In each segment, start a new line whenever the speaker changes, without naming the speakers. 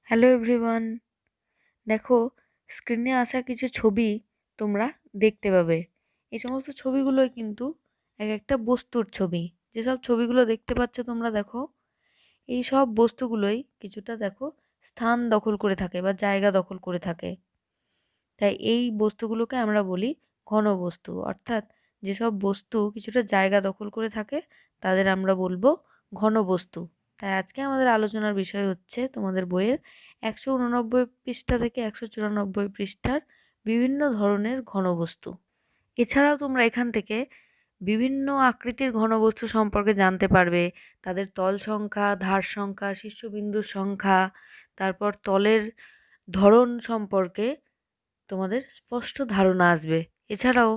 Hello everyone, দেখো স্ক্রিনে আসা কিছু ছবি তোমরা দেখতে পাবে। এই সমস্ত ছবিগুলোই কিন্তু এক একটা বস্তুর ছবি। যেসব ছবিগুলো দেখতে পাচ্ছ তোমরা, দেখো এই সব বস্তুগুলোই কিছুটা দেখো স্থান দখল করে থাকে বা জায়গা দখল করে থাকে। তাই এই বস্তুগুলোকে আমরা বলি ঘনবস্তু, অর্থাৎ যেসব বস্তু কিছুটা জায়গা দখল করে থাকে তাদের আমরা বলবো ঘনবস্তু। তাই আজকে আমাদের আলোচনার বিষয় হচ্ছে তোমাদের বইয়ের 189 পৃষ্ঠা থেকে 194 পৃষ্ঠার বিভিন্ন ধরনের ঘনবস্তু। এছাড়াও তোমরা এখান থেকে বিভিন্ন আকৃতির ঘনবস্তু সম্পর্কে জানতে পারবে, তাদের তল সংখ্যা, ধার সংখ্যা, শীর্ষবিন্দুর সংখ্যা, তারপর তলের ধরন সম্পর্কে তোমাদের স্পষ্ট ধারণা আসবে। এছাড়াও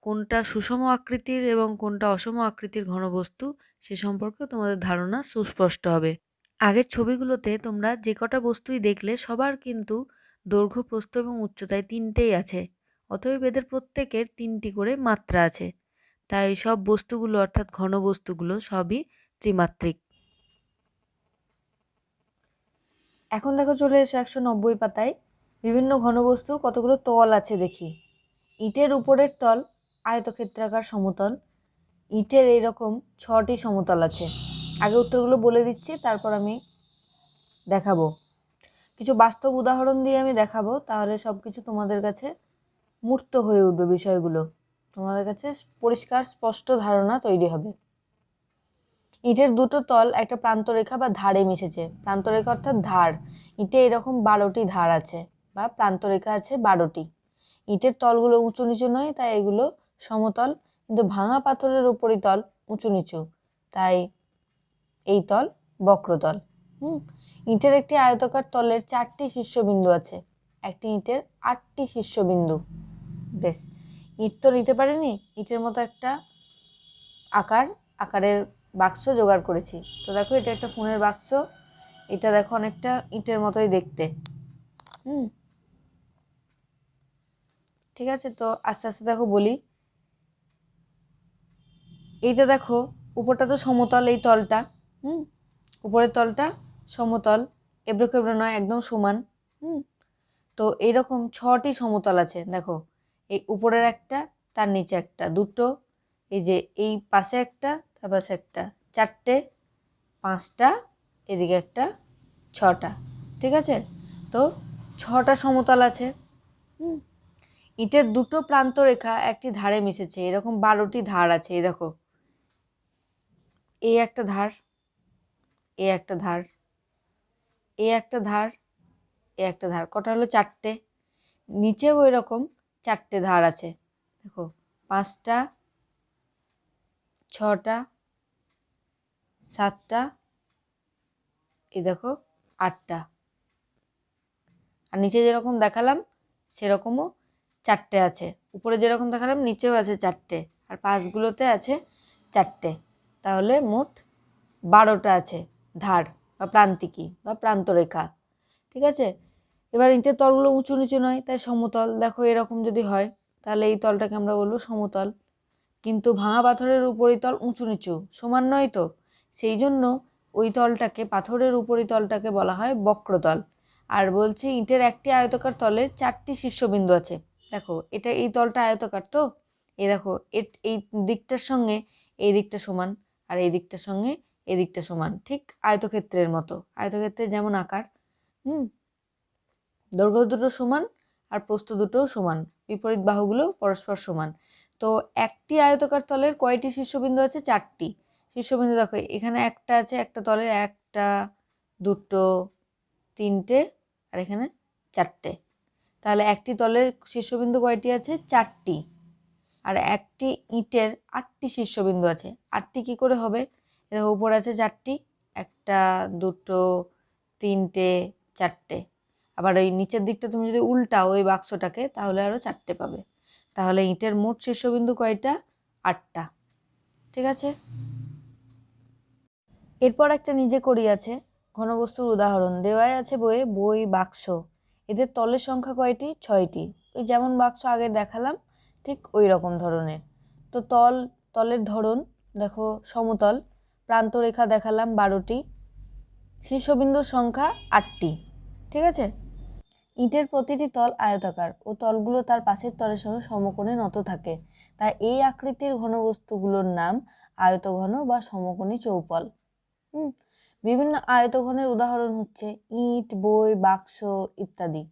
কোনটা সুষম আকৃতির এবং কোনটা অসম আকৃতির ঘনবস্তু সে সম্পর্কেও তোমাদের ধারণা সুস্পষ্ট হবে। আগের ছবিগুলোতে তোমরা যে কটা বস্তুই দেখলে সবার কিন্তু দৈর্ঘ্য, প্রস্থ এবং উচ্চতায় তিনটেই আছে। অতএব এদের প্রত্যেকের তিনটি করে মাত্রা আছে। তাই সব বস্তুগুলো অর্থাৎ ঘনবস্তুগুলো সবই ত্রিমাত্রিক। এখন দেখো চলে এসো 190 পাতায়। বিভিন্ন ঘনবস্তুর কতগুলো তল আছে দেখি। ইটের উপরের তল আয়তক্ষেত্রাকার সমতল। ইটের এইরকম 6টি সমতল আছে। আগে উত্তরগুলো বলে দিচ্ছি, তারপর আমি দেখাবো। কিছু বাস্তব উদাহরণ দিয়ে আমি দেখাবো, তাহলে সব কিছু তোমাদের কাছে মূর্ত হয়ে উঠবে। বিষয়গুলো তোমাদের কাছে পরিষ্কার স্পষ্ট ধারণা তৈরি হবে। ইটের দুটো তল একটা প্রান্তরেখা বা ধারে মিশেছে। প্রান্তরেখা অর্থাৎ ধার। ইটে এরকম 12টি ধার আছে বা প্রান্তরেখা আছে 12টি। ইটের তলগুলো উঁচু নিচু নয়, তাই এগুলো সমতল। কিন্তু ভাঙা পাথরের উপরিতল উঁচু নিচু, তাই এই তল বক্রতল। ইটের একটি আয়তাকার তলের 4টি শীর্ষবিন্দু আছে। একটি ইটের 8টি শীর্ষবিন্দু। বেশ, ইট তো নিতে পারিনি, ইটের মতো একটা আকারের বাক্স জোগাড় করেছি। তো দেখো, এটা একটা ফোনের বাক্স। এটা দেখো অনেকটা ইটের মতোই দেখতে। ঠিক আছে, তো আস্তে আস্তে দেখো বলি। এইটা দেখো, উপরটা তো সমতল, এই তলটা উপরের তলটা সমতল, এবড়ো খেবড়ো নয়, একদম সমান। তো এইরকম 6টি সমতল আছে। দেখো, এই উপরের একটা, তার নিচে একটা, দুটো, এই যে এই পাশে একটা, তার পাশে একটা, 4টে, 5টা, এদিকে একটা, 6টা। ঠিক আছে, তো 6টা সমতল আছে। ইটের দুটো প্রান্তরেখা একটি ধারে মিশেছে। এরকম 12টি ধার আছে। এই দেখো, এই একটা ধার, এ একটা ধার, এ একটা ধার, এ একটা ধার। কটা হলো? 4টে। নিচেও এরকম 4টে ধার আছে। দেখো, 5টা, 6টা, 7টা, এই দেখো 8টা। আর নিচে যেরকম দেখালাম সেরকমও 4টে আছে। উপরে যেরকম দেখালাম নিচেও আছে 4টে, আর পাশগুলোতে আছে 4টে। তাহলে মোট 12টা আছে ধার বা প্রান্তিকী বা প্রান্তরেখা। ঠিক আছে, এবার ইটের তলগুলো উঁচু নিচু নয়, তাই সমতল। দেখো, এরকম যদি হয় তাহলে এই তলটাকে আমরা বলবো সমতল। কিন্তু ভাঙা পাথরের উপরিতল উঁচু নিচু সমান নয়, তো সেই জন্য ওই তলটাকে, পাথরের উপরিতলটাকে বলা হয় বক্রতল। আর বলছে ইটের একটি আয়তাকার তলের 4টি শীর্ষবিন্দু আছে। দেখো, এটা এই তলটা আয়তাকার, তো এই দেখো এই দিকটার সঙ্গে এই দিকটা সমান, আর এই দিকটার সঙ্গে এই দিকটা সমান, ঠিক আয়তক্ষেত্রের মতো। আয়তক্ষেত্রের যেমন আকার, দৈর্ঘ্য দুটো সমান আর প্রস্থ দুটোও সমান, বিপরীত বাহুগুলো পরস্পর সমান। তো একটি আয়তাকার তলের কয়টি শীর্ষবিন্দু আছে? 4টি শীর্ষবিন্দু। দেখো, এখানে একটা আছে, একটা তলের, একটা, দুটো, 3টে, আর এখানে 4টে। তাহলে একটি তলের শীর্ষবিন্দু কয়টি আছে? 4টি। আর একটি ইটের 8টি শীর্ষবিন্দু আছে। 8টি কি করে হবে? দেখো, উপর আছে 4টি, একটা, দুটো, 3টে, 4টে। আবার ওই নিচের দিকটা তুমি যদি উল্টাও ওই বাক্সটাকে, তাহলে আরও 4টে পাবে। তাহলে ইটের মোট শীর্ষবিন্দু কয়টা? 8টা। ঠিক আছে, এরপর একটা নিজে করি আছে ঘনবস্তুর উদাহরণ। দেওয়াই আছে বইয়ে বই, বাক্স। এদের তলের সংখ্যা কয়টি? 6টি। ওই যেমন বাক্স আগে দেখালাম ঠিক ওই রকম ধরনের। তো তলের ধরন দেখো, সমতল। প্রান্তরেখা দেখালাম 12টি। শীর্ষবিন্দুর সংখ্যা 8টি। ঠিক আছে। ইটের প্রতিটি তল আয়তাকার ও তলগুলো তার পাশের তলের সঙ্গে সমকোণে নত থাকে, তাই এই আকৃতির ঘনবস্তুগুলোর নাম আয়তঘন বা সমকোণী চৌপল। বিভিন্ন আয়তঘনের উদাহরণ হচ্ছে ইট, বই, বাক্স ইত্যাদি।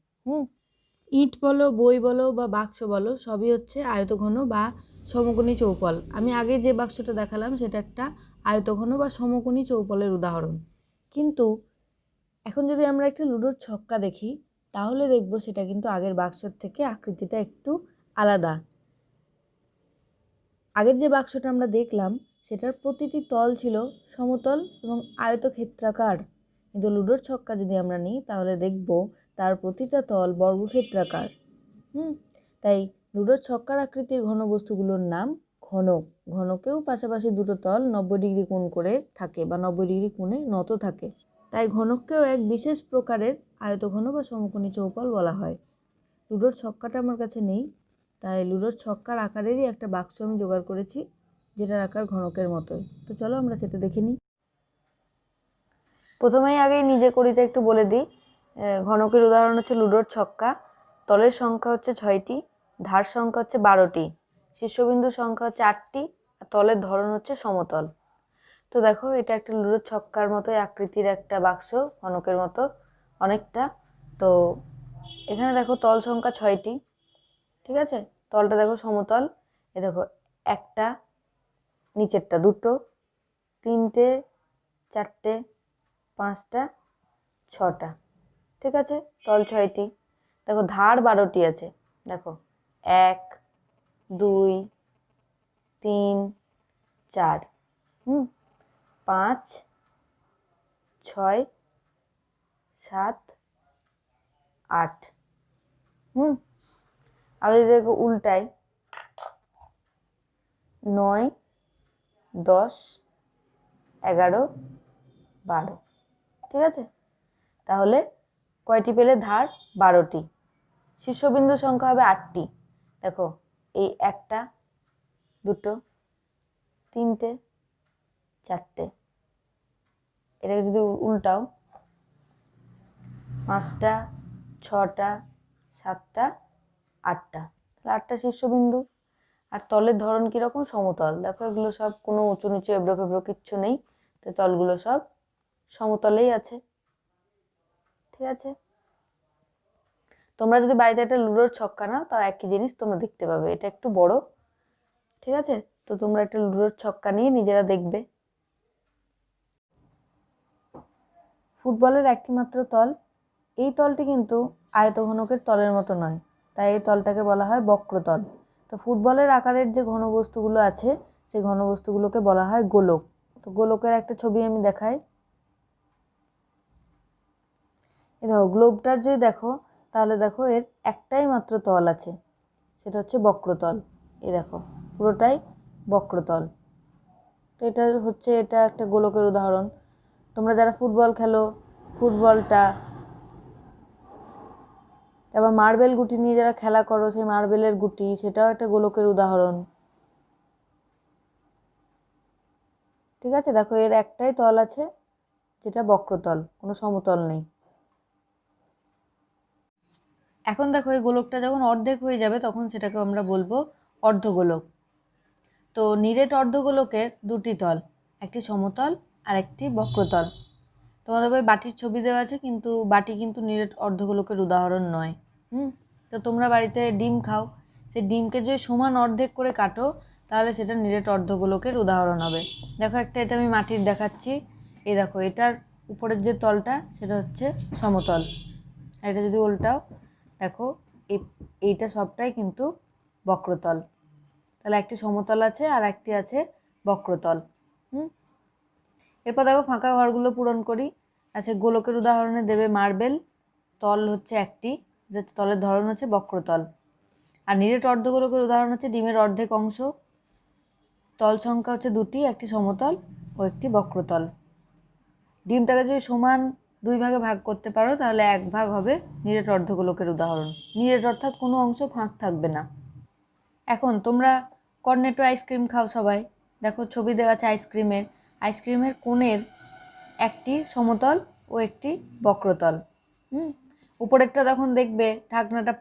ইট বলো, বই বলো বা বাক্স বলো, সবই হচ্ছে আয়তঘন বা সমকোণী চৌপল। আমি আগে যে বাক্সটা দেখালাম সেটা একটা আয়তঘন বা সমকোণী চৌপলের উদাহরণ। কিন্তু এখন যদি আমরা একটা লুডোর ছক্কা দেখি তাহলে দেখব সেটা কিন্তু আগের বাক্সের থেকে আকৃতিটা একটু আলাদা। আগের যে বাক্সটা আমরা দেখলাম সেটার প্রতিটি তল ছিল সমতল এবং আয়তক্ষেত্রাকার, কিন্তু লুডোর ছক্কা যদি আমরা নিই তাহলে দেখব তার প্রতিটা তল বর্গক্ষেত্রাকার। তাই লুডোর ছক্কার আকৃতির ঘনবস্তুগুলোর নাম ঘনক। ঘনকেও পাশাপাশি দুটো তল 90 ডিগ্রি কোণ করে থাকে বা 90 ডিগ্রি কোণে নত থাকে, তাই ঘনককেও এক বিশেষ প্রকারের আয়তঘন বা সমকোণী চৌপল বলা হয়। লুডোর ছক্কাটা আমার কাছে নেই, তাই লুডোর ছক্কার আকারেরই একটা বাক্স আমি জোগাড় করেছি যেটার আকার ঘনকের মতোই। তো চলো আমরা সেটা দেখে নিই। প্রথমেই আগেই নিজে করিটা একটু বলে দিই। ঘনকের উদাহরণ হচ্ছে লুডোর ছক্কা। তলের সংখ্যা হচ্ছে 6টি, ধার সংখ্যা হচ্ছে 12টি, শীর্ষবিন্দুর সংখ্যা হচ্ছে 8টি, আর তলের ধরন হচ্ছে সমতল। তো দেখো এটা একটা লুডোর ছক্কার মতোই আকৃতির একটা বাক্স, ঘনকের মতো অনেকটা। তো এখানে দেখো তল সংখ্যা 6টি, ঠিক আছে। তলটা দেখো সমতল, এ দেখো একটা, নিচেরটা দুটো, 3টে, 4টে, 5টা, 6টা, ঠিক আছে। তল 6টি। দেখো ধার 12টি আছে, দেখো 1, 2, 3, 4, 5, 6, 7, 8। আবার যদি দেখো উল্টাই 9, 10, 11, 12, ঠিক আছে। তাহলে কয়টি পেলে ধার? 12টি। শীর্ষবিন্দু সংখ্যা হবে 8টি। দেখো এই একটা, দুটো, 3টে, 4টে। এটাকে যদি উল্টাও 5টা, 6টা, 7টা, 8টা, তাহলে 8টা শীর্ষবিন্দু। আর তলের ধরন কীরকম? সমতল। দেখো এগুলো সব কোনো উঁচু নিচু এবড়ো খেবড়ো কিচ্ছু নেই, তো তলগুলো সব সমতলেই আছে, ঠিক আছে। তোমরা যদি বাড়িতে একটা লুডোর ছক্কা নাও তাও একই জিনিস তোমরা দেখতে পাবে। এটা একটু বড়, ঠিক আছে। তো তোমরা একটা লুডোর ছক্কা নিয়ে নিজেরা দেখবে। ফুটবলের একটি মাত্র তল, এই তলটি কিন্তু আয়তঘনকের তলের মতো নয়, তাই এই তলটাকে বলা হয় বক্রতল। তো ফুটবলের আকারের যে ঘনবস্তুগুলো আছে সেই ঘনবস্তুগুলোকে বলা হয় গোলক। তো গোলকের একটা ছবি আমি দেখাই। এই দেখো গ্লোবটার যদি দেখো তাহলে দেখো এর একটাই মাত্র তল আছে, সেটা হচ্ছে বক্রতল। এই দেখো পুরোটাই বক্রতল। তো এটা একটা গোলকের উদাহরণ। তোমরা যারা ফুটবল খেলো, ফুটবলটা, তারপর মার্বেল গুটি নিয়ে যারা খেলা করো সেই মার্বেলের গুটি, সেটাও একটা গোলকের উদাহরণ, ঠিক আছে। দেখো এর একটাই তল আছে যেটা বক্রতল, কোনো সমতল নেই। এখন দেখো এই গোলকটা যখন অর্ধেক হয়ে যাবে তখন সেটাকে আমরা বলবো অর্ধগোলক। তো নিরেট অর্ধগোলকের দুটি তল, একটি সমতল আর একটি বক্রতল। তোমাদের বই বাটির ছবি দেওয়া আছে, কিন্তু বাটি কিন্তু নিরেট অর্ধগোলকের উদাহরণ নয়। তো তোমরা বাড়িতে ডিম খাও, সেই ডিমকে যদি সমান অর্ধেক করে কাটো তাহলে সেটা নিরেট অর্ধগোলকের উদাহরণ হবে। দেখো এটা আমি মাটির দেখাচ্ছি। এই দেখো এটার উপরের যে তলটা সেটা হচ্ছে সমতল, এটা যদি উল্টাও দেখো এইটা সবটাই কিন্তু বক্রতল। তাহলে একটি সমতল আছে আর একটি আছে বক্রতল। এরপর দেখো ফাঁকা ঘরগুলো পূরণ করি। আচ্ছা, গোলকের উদাহরণে দেবে মার্বেল, তল হচ্ছে একটি, তলের ধরন হচ্ছে বক্রতল। আর নিরেট অর্ধগোলকের উদাহরণ হচ্ছে ডিমের অর্ধেক অংশ, তল সংখ্যা হচ্ছে 2টি, একটি সমতল ও একটি বক্রতল। ডিমটাকে যদি সমান 2 ভাগে ভাগ করতে পারো তাহলে 1 ভাগ হবে নিরেট অর্ধগোলকের উদাহরণ। নিরেট অর্থাৎ কোনো অংশ ফাঁক থাকবে না। এখন তোমরা কর্নেটো আইসক্রিম খাও সবাই, দেখো ছবি দেওয়া আছে আইসক্রিমের কোণের একটি সমতল ও একটি বক্রতল। উপরেরটা যখন দেখবে ঢাকনাটা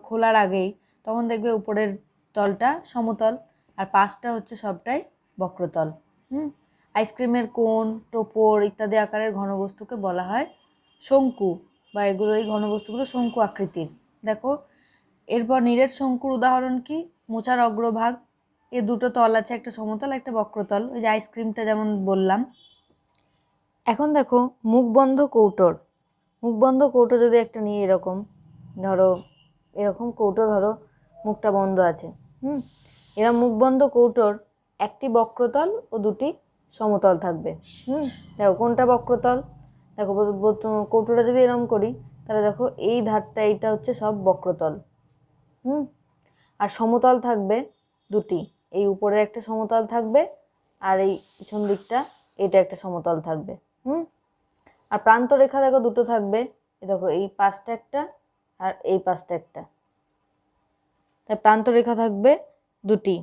খোলার আগেই, তখন দেখবে উপরের তলটা সমতল আর পাশটা হচ্ছে সবটাই বক্রতল। আইসক্রিমের কোন, টোপর ইত্যাদি আকারের ঘনবস্তুকে বলা হয় শঙ্কু, বা এগুলো এই ঘনবস্তুগুলো শঙ্কু আকৃতির। দেখো এরপর নিরেট শঙ্কুর উদাহরণ কি? মোচার অগ্রভাগ, এর দুটো তল আছে, একটা সমতল একটা বক্রতল, ওই যে আইসক্রিমটা যেমন বললাম। এখন দেখো মুখবন্ধ কৌটোর, মুখবন্ধ কৌটো যদি একটা নিয়ে এরকম ধরো, এরকম কৌটো ধরো মুখটা বন্ধ আছে, এরকম মুখবন্ধ কৌটোর একটি বক্রতল ও দুটি সমতল থাকবে। দেখো কোনটা বক্রতল? দেখো কৌটোটা যদি এরকম করি তাহলে দেখো এই ধারটা এইটা হচ্ছে সব বক্রতল। আর সমতল থাকবে দুটি, এই উপরে একটা সমতল থাকবে আর এই পিছন দিকটা এটা একটা সমতল থাকবে। আর প্রান্ত রেখা দেখো দুটো থাকবে, দেখো এই পাশটা একটা আর এই পাশটা একটা, তাই প্রান্ত রেখা থাকবে দুটি।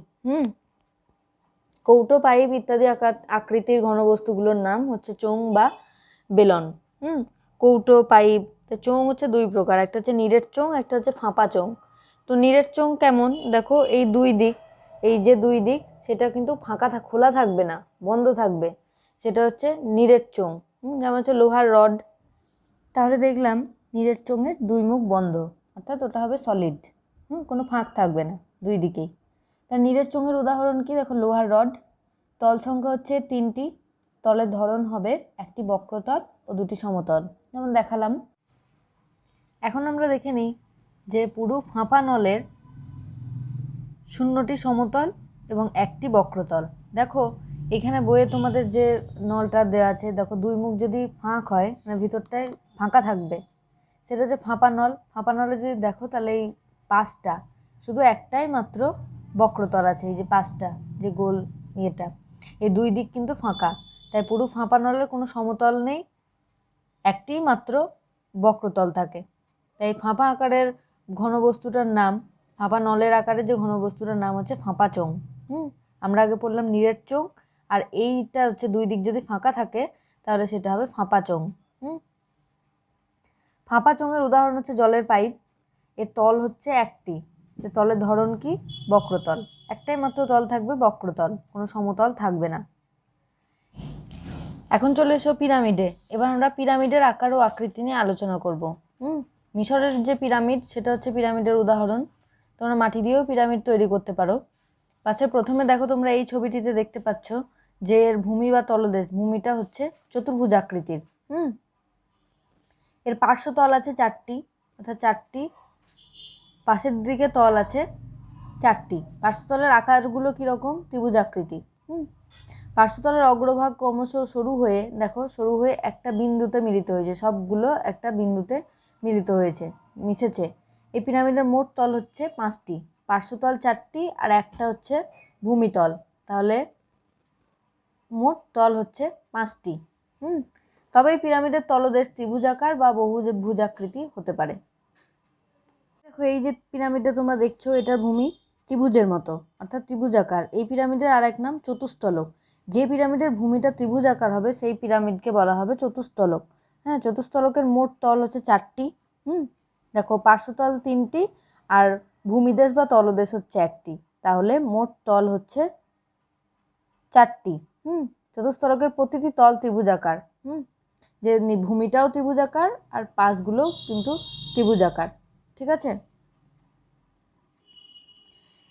কৌটো, পাইপ ইত্যাদি আকৃতির ঘনবস্তুগুলোর নাম হচ্ছে চোঙ বা বেলন। কৌটো, পাইপ, চোঙ হচ্ছে দুই প্রকার, একটা হচ্ছে নিরেট চোঙ, একটা হচ্ছে ফাঁপা চোঙ। তো নিরেট চোঙ কেমন? দেখো এই দুই দিক, এই যে দুই দিক সেটা কিন্তু ফাঁকা খোলা থাকবে না, বন্ধ থাকবে, সেটা হচ্ছে নিরেট চোঙ। যেমন হচ্ছে লোহার রড, তাহলে দেখলাম নিরেট চোঙের দুই মুখ বন্ধ, অর্থাৎ ওটা হবে সলিড, কোনো ফাঁক থাকবে না দুই দিকেই। তার নিরেট চোঙের উদাহরণ কি? দেখো লোহার রড, তল সংখ্যা হচ্ছে 3টি, তলের ধরন হবে একটি বক্রতল ও দুটি সমতল, যেমন দেখালাম। এখন আমরা দেখে নিই যে পুরো ফাঁপা নলের 0টি সমতল এবং একটি বক্রতল। দেখো এখানে বইয়ে তোমাদের যে নলটা দেওয়া আছে, দেখো দুই মুখ যদি ফাঁক হয়, মানে ভিতরটায় ফাঁকা থাকবে, সেটা হচ্ছে ফাঁপা নল। ফাঁপা নলে যদি দেখো তাহলে এই পাশটা শুধু একটাই মাত্র বক্রতল আছে, এই যে পাশটা যে গোল ইয়েটা, এই দুই দিক কিন্তু ফাঁকা, তাই পুরো ফাঁপা নলের কোনো সমতল নেই, একটি মাত্র বক্রতল থাকে। তাই ফাঁপা আকারের ঘনবস্তুটার নাম, ফাঁপা নলের আকারের যে ঘনবস্তুটার নাম হচ্ছে ফাঁপা চোঙ। আমরা আগে পড়লাম নিরেট চোঙ, আর এইটা হচ্ছে দুই দিক যদি ফাঁকা থাকে তাহলে সেটা হবে ফাঁপা চোঙ। ফাঁপা চোঙের উদাহরণ হচ্ছে জলের পাইপ, এর তল হচ্ছে একটি, তলের ধরন কি? বক্রতল, একটাই মাত্র তল থাকবে বক্রতল, কোনো সমতল থাকবে না। এখন চলে এসো পিরামিডে। এবার আমরা পিরামিডের আকার ও আকৃতি নিয়ে আলোচনা করব। মিশরের যে পিরামিড সেটা হচ্ছে পিরামিডের উদাহরণ। তোমরা মাটি দিয়েও পিরামিড তৈরি করতে পারো। পাশে প্রথমে দেখো তোমরা এই ছবিটিতে দেখতে পাচ্ছ যে এর ভূমি বা তলদেশ, ভূমিটা হচ্ছে চতুর্ভুজ আকৃতির। এর পার্শ্বতল আছে 4টি, অর্থাৎ 4টি, পাশের দিকে তল আছে 4টি। পার্শ্বতলের আকারগুলো কীরকম? ত্রিভুজ আকৃতি। পার্শ্বতলের অগ্রভাগ ক্রমশ সরু হয়ে, দেখো সরু হয়ে একটা বিন্দুতে মিলিত হয়েছে, সবগুলো একটা বিন্দুতে মিলিত হয়েছে, মিশেছে। এই পিরামিডের মোট তল হচ্ছে 5টি, পার্শ্বতল 4টি আর একটা হচ্ছে ভূমিতল, তাহলে মোট তল হচ্ছে 5টি। তবে এই পিরামিডের তলদেশ ত্রিভুজাকার বা বহুভুজাকৃতি হতে পারে। দেখো এই যে পিরামিডটা তোমরা দেখছো, এটার ভূমি ত্রিভুজের মতো, অর্থাৎ ত্রিভুজাকার। এই পিরামিডের আরেক নাম চতুস্তলক। যে পিরামিডের ভূমিটা ত্রিভুজাকার হবে সেই পিরামিডকে বলা হবে চতুস্তলক। চতুস্তলকের মোট তল হচ্ছে 4টি। দেখো পার্শ্বতল 3টি আর ভূমিদেশ বা তলদেশ হচ্ছে 1টি, তাহলে মোট তল হচ্ছে 4টি। চতুস্তলকের প্রতিটি তল ত্রিভুজাকার, যে ভূমিটাও ত্রিভুজাকার আর পাশগুলো কিন্তু ত্রিভুজাকার, ঠিক আছে।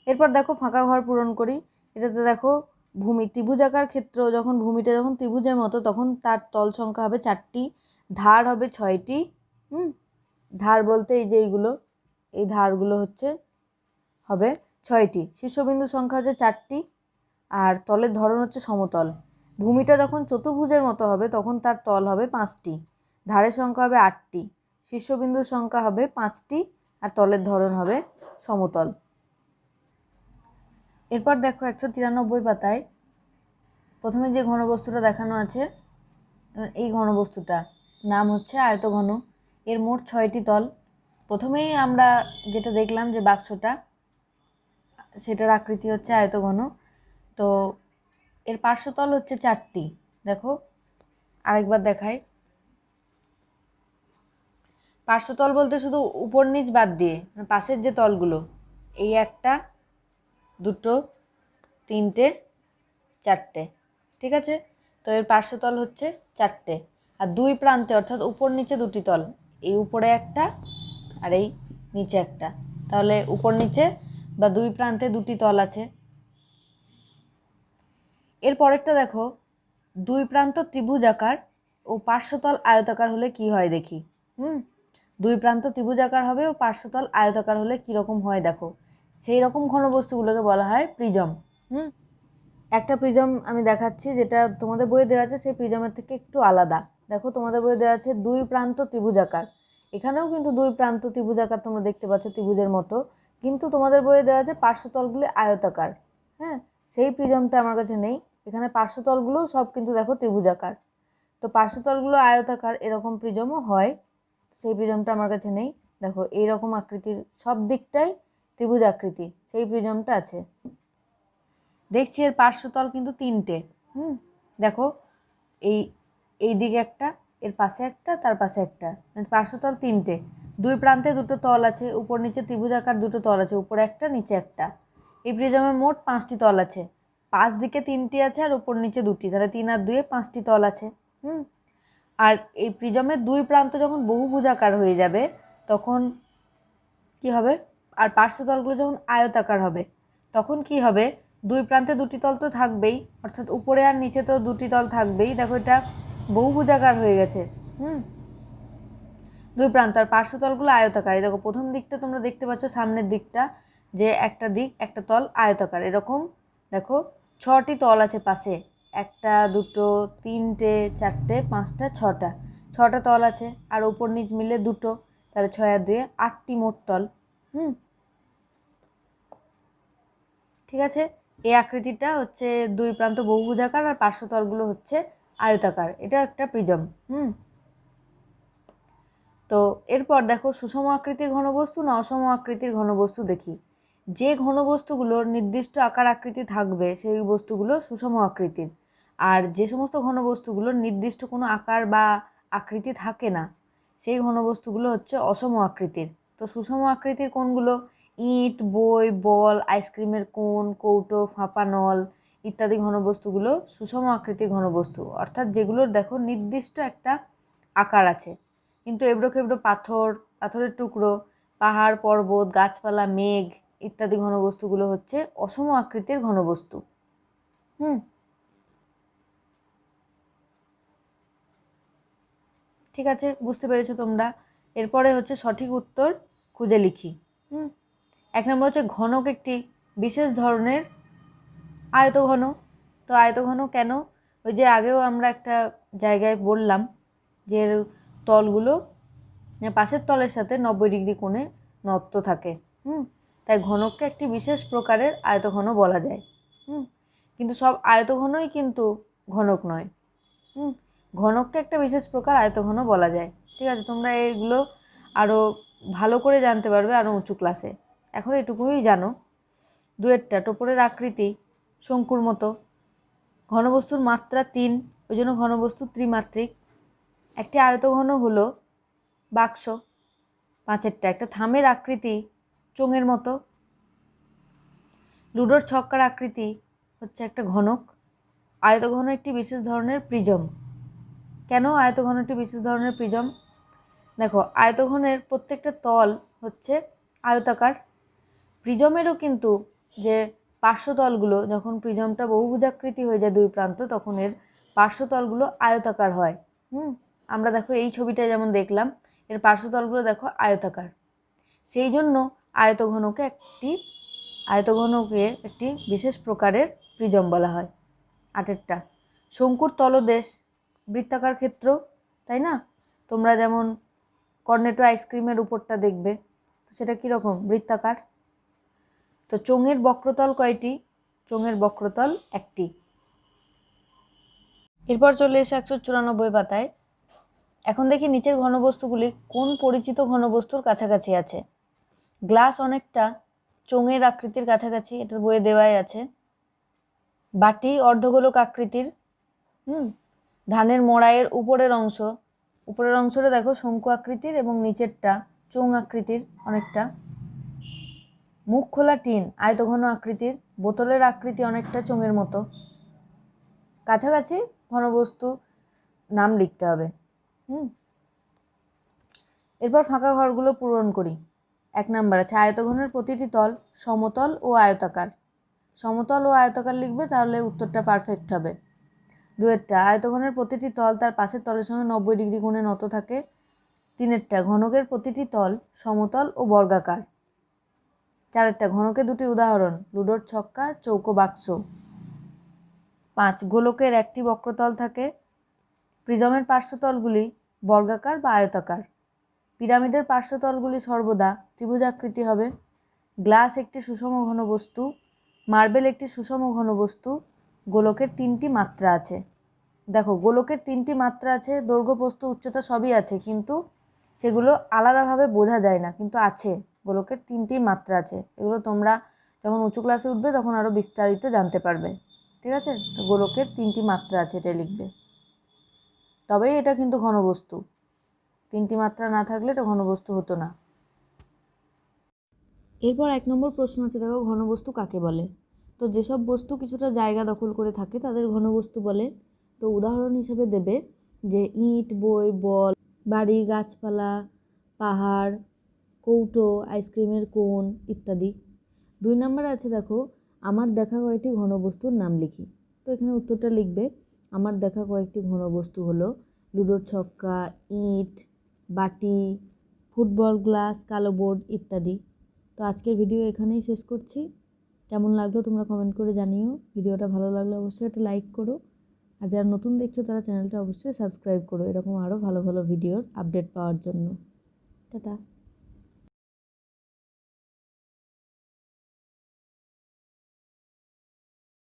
এরপর দেখো ফাঁকা ঘর পূরণ করি। এটাতে দেখো ভূমি ত্রিভুজাকার ক্ষেত্র, যখন ভূমিটা যখন ত্রিভুজের মতো তখন তার তল সংখ্যা হবে 4টি, ধার হবে 6টি। ধার বলতে এই যে এইগুলো, এই ধারগুলো হচ্ছে হবে 6টি। শীর্ষবিন্দু সংখ্যা হচ্ছে 4টি আর তলের ধরন হচ্ছে সমতল। ভূমিটা যখন চতুর্ভুজের মতো হবে তখন তার তল হবে 5টি, ধারের সংখ্যা হবে 8টি, শীর্ষবিন্দুর সংখ্যা হবে 5টি আর তলের ধরন হবে সমতল। এরপর দেখো 193 পাতায় প্রথমে যে ঘনবস্তুটা দেখানো আছে, এই ঘনবস্তুটা নাম হচ্ছে আয়তঘন। এর মোট 6টি তল। প্রথমেই আমরা যেটা দেখলাম যে বাক্সটা, সেটার আকৃতি হচ্ছে আয়তঘন। তো এর পার্শ্বতল হচ্ছে 4টি। দেখো আরেকবার দেখাই, পার্শ্বতল বলতে শুধু উপর নিচ বাদ দিয়ে মানে পাশের যে তলগুলো, এই একটা, দুটো, তিনটে, চারটে, ঠিক আছে। তো এর পার্শ্বতল হচ্ছে চারটে। আর দুই প্রান্তে অর্থাৎ উপর নিচে দুটি তল, এই উপরে একটা আর এই নিচে একটা, তাহলে উপর নিচে বা দুই প্রান্তে দুটি তল আছে। এর পরেরটা দেখো, দুই প্রান্ত ত্রিভুজাকার ও পার্শ্বতল আয়তাকার হলে কি হয় দেখি। দুই প্রান্ত ত্রিভুজাকার হবে ও পার্শ্বতল আয়তাকার হলে কীরকম হয় দেখো। সেই রকম ঘনবস্তুগুলোকে বলা হয় প্রিজম। একটা প্রিজম আমি দেখাচ্ছি, যেটা তোমাদের বইয়ে দেওয়া আছে সেই প্রিজমের থেকে একটু আলাদা। দেখো তোমাদের বইয়ে দেওয়া আছে দুই প্রান্ত ত্রিভুজাকার, এখানেও কিন্তু দুই প্রান্ত ত্রিভুজাকার তোমরা দেখতে পাচ্ছ ত্রিভুজের মতো, কিন্তু তোমাদের বইয়ে দেওয়া আছে পার্শ্বতলগুলি আয়তাকার। হ্যাঁ, সেই প্রিজমটা আমার কাছে নেই, এখানে পার্শ্বতলগুলো সব কিন্তু দেখো ত্রিভুজাকার। তো পার্শ্বতলগুলো আয়তাকার এরকম প্রিজমও হয়, সেই প্রিজমটা আমার কাছে নেই। দেখো এইরকম আকৃতির সব দিকটাই ত্রিভুজ আকৃতি, সেই প্রিজমটা আছে। দেখছি এর পার্শ্বতল কিন্তু তিনটে। দেখো এই দিকে একটা, এর পাশে একটা, তার পাশে একটা, পার্শ্বতল তিনটে। দুই প্রান্তে দুটো তল আছে, উপর নিচে ত্রিভুজাকার দুটো তল আছে, উপরে একটা নিচে একটা। এই প্রিজমের মোট 5টি তল আছে, পাশ দিকে 3টি আছে আর উপর নিচে 2টি, তাহলে 3 আর 2 5টি তল আছে। আর এই প্রিজমের দুই প্রান্ত যখন বহুভুজাকার হয়ে যাবে তখন কি হবে, আর পার্শ্বতলগুলো যখন আয়তাকার হবে তখন কি হবে, দুই প্রান্তে দুটি তল তো থাকবেই, অর্থাৎ উপরে আর নিচে তো দুটি তল থাকবেই। দেখো এটা বহুভুজাকার হয়ে গেছে। দুই প্রান্ত আর পার্শ্বতলগুলো আয়তাকার। দেখো প্রথম দিকটা তোমরা দেখতে পাচ্ছ, সামনের দিকটা যে একটা দিক একটা তল আয়তাকার, এরকম দেখো 6টি তল আছে পাশে, একটা, দুটো, তিনটে, চারটে, পাঁচটা, ছটা তল আছে, আর উপর নিচ মিলে দুটো, তাহলে 6 আর 2 8টি মোট তল। ঠিক আছে, এই আকৃতিটা হচ্ছে দুই প্রান্ত বহুভুজাকার আর পার্শ্বতলগুলো হচ্ছে আয়তাকার, এটা একটা প্রিজম। তো এরপর দেখো সুষম আকৃতির ঘনবস্তু না অসম আকৃতির ঘনবস্তু দেখি। যে ঘনবস্তুগুলোর নির্দিষ্ট আকার আকৃতি থাকবে সেই বস্তুগুলো সুষম আকৃতির, আর যে সমস্ত ঘনবস্তুগুলোর নির্দিষ্ট কোনো আকার বা আকৃতি থাকে না সেই ঘনবস্তুগুলো হচ্ছে অসম আকৃতির। তো সুষম আকৃতির কোনগুলো, ইট, বই, বল, আইসক্রিমের কোন, কৌটো, ফাঁপা নল ইত্যাদি ঘনবস্তুগুলো সুষম আকৃতির ঘনবস্তু, অর্থাৎ যেগুলোর দেখো নির্দিষ্ট একটা আকার আছে, কিন্তু এবড়ো খেবড়ো পাথরের টুকরো, পাহাড়, পর্বত, গাছপালা, মেঘ ইত্যাদি ঘনবস্তুগুলো হচ্ছে অসম আকৃতির ঘনবস্তু। ঠিক আছে, বুঝতে পেরেছো তোমরা। এরপরে হচ্ছে সঠিক উত্তর খুঁজে লিখি। 1 নম্বর হচ্ছে ঘনক একটি বিশেষ ধরনের আয়তঘন। তো আয়তঘন কেন, ওই যে আগেও আমরা একটা জায়গায় বললাম যে তলগুলো পাশের তলের সাথে 90 ডিগ্রি কোণে নত থাকে। তাই ঘনককে একটি বিশেষ প্রকারের আয়তঘন বলা যায়। কিন্তু সব আয়তঘনই কিন্তু ঘনক নয়। ঘনককে একটা বিশেষ প্রকার আয়তঘন বলা যায়। ঠিক আছে, তোমরা এইগুলো আরও ভালো করে জানতে পারবে আরও উঁচু ক্লাসে, এখন এটুকুই জানো। 2 টোপরের আকৃতি শঙ্কুর মতো, ঘনবস্তুর মাত্রা 3, ওই জন্য ঘনবস্তু ত্রিমাত্রিক। একটি আয়তঘন হলো বাক্স। 5 একটা থামের আকৃতি চোঙের মতো। লুডোর ছক্কার আকৃতি হচ্ছে একটা ঘনক। আয়তঘন একটি বিশেষ ধরনের প্রিজম। কেন আয়তঘন একটি বিশেষ ধরনের প্রিজম, দেখো আয়তঘনের প্রত্যেকটা তল হচ্ছে আয়তাকার। প্রিজমেরও কিন্তু যে পার্শ্বতলগুলো, যখন প্রিজমটা বহুভুজাকৃতি হয়ে যায় দুই প্রান্ত, তখন এর পার্শ্বতলগুলো আয়তাকার হয়। আমরা দেখো এই ছবিটা যেমন দেখলাম, এর পার্শ্বতলগুলো দেখো আয়তাকার, সেই জন্য আয়তঘনকে একটি বিশেষ প্রকারের প্রিজম বলা হয়। 8টা শঙ্কুর তলদেশ বৃত্তাকার ক্ষেত্র, তাই না? তোমরা যেমন কর্নেটো আইসক্রিমের উপরটা দেখবে, তো সেটা কীরকম, বৃত্তাকার। তো চোঙের বক্রতল কয়টি, চোঙের বক্রতল 1টি। এরপর চলে এসে 194 পাতায়। এখন দেখি নিচের ঘনবস্তুগুলি কোন পরিচিত ঘনবস্তুর কাছাকাছি আছে। গ্লাস অনেকটা চোঙের আকৃতির কাছাকাছি, এটা বইয়ে দেওয়াই আছে। বাটি অর্ধগোলক আকৃতির। ধানের মড়াইয়ের উপরের অংশ উপরের অংশটা দেখো শঙ্কু আকৃতির এবং নিচেরটা চোঙ আকৃতির অনেকটা। মুখ খোলা টিন আয়তঘন আকৃতির, বোতলের আকৃতি অনেকটা চোঙের মতো। কাছাকাছি ঘনবস্তু নাম লিখতে হবে। এরপর ফাঁকা ঘরগুলো পূরণ করি। 1 নাম্বার আছে আয়তঘনের প্রতিটি তল সমতল ও আয়তাকার। সমতল ও আয়তাকার লিখবে, তাহলে উত্তরটা পারফেক্ট হবে। 2 আয়তঘনের প্রতিটি তল তার পাশের তলের সঙ্গে 90 ডিগ্রি কোণে নত থাকে। 3 ঘনকের প্রতিটি তল সমতল ও বর্গাকার। 4 ঘনকের 2টি উদাহরণ লুডোর ছক্কা, চৌকো বাক্স। 5 গোলকের একটি বক্রতল থাকে। প্রিজমের পার্শ্বতলগুলি বর্গাকার বা আয়তাকার। পিরামিডের পার্শ্বতলগুলি সর্বদা ত্রিভুজাকৃতি হবে। গ্লাস একটি সুষম ঘনবস্তু। মার্বেল একটি সুষম ঘনবস্তু। গোলকের 3টি মাত্রা আছে। দেখো গোলকের 3টি মাত্রা আছে, দৈর্ঘ্য প্রস্থ উচ্চতা সবই আছে, কিন্তু সেগুলো আলাদাভাবে বোঝা যায় না, কিন্তু আছে। গোলকের 3টি মাত্রা আছে, এগুলো তোমরা যখন উঁচু ক্লাসে উঠবে তখন আরও বিস্তারিত জানতে পারবে। ঠিক আছে, তো গোলকের 3টি মাত্রা আছে এটা লিখবে, তবেই এটা কিন্তু ঘনবস্তু। 3টি মাত্রা না থাকলে এটা ঘনবস্তু হতো না। এরপর 1 নম্বর প্রশ্ন আছে, দেখো ঘনবস্তু কাকে বলে। তো যেসব বস্তু কিছুটা জায়গা দখল করে থাকে তাদের ঘনবস্তু বলে। তো উদাহরণ হিসেবে দেবে যে ইট, বই, বল, বাড়ি, গাছপালা, পাহাড়, কৌটো, আইসক্রিমের কোন ইত্যাদি। 2 নম্বরে আছে দেখো আমার দেখা কয়েকটি ঘনবস্তুর নাম লিখি। তো এখানে উত্তরটা লিখবে আমার দেখা কয়েকটি ঘনবস্তু হলো লুডোর ছক্কা, ইট, বাটি, ফুটবল গ্লাস, কালো বোর্ড ইত্যাদি। তো আজকের ভিডিও এখানেই শেষ করছি। কেমন লাগলো তোমরা কমেন্ট করে জানিও। ভিডিওটা ভালো লাগলে অবশ্যই একটা লাইক করো, আর যারা নতুন দেখছো তারা চ্যানেলটা অবশ্যই সাবস্ক্রাইব করো এরকম আরও ভালো ভালো ভিডিওর আপডেট পাওয়ার জন্য। টাটা।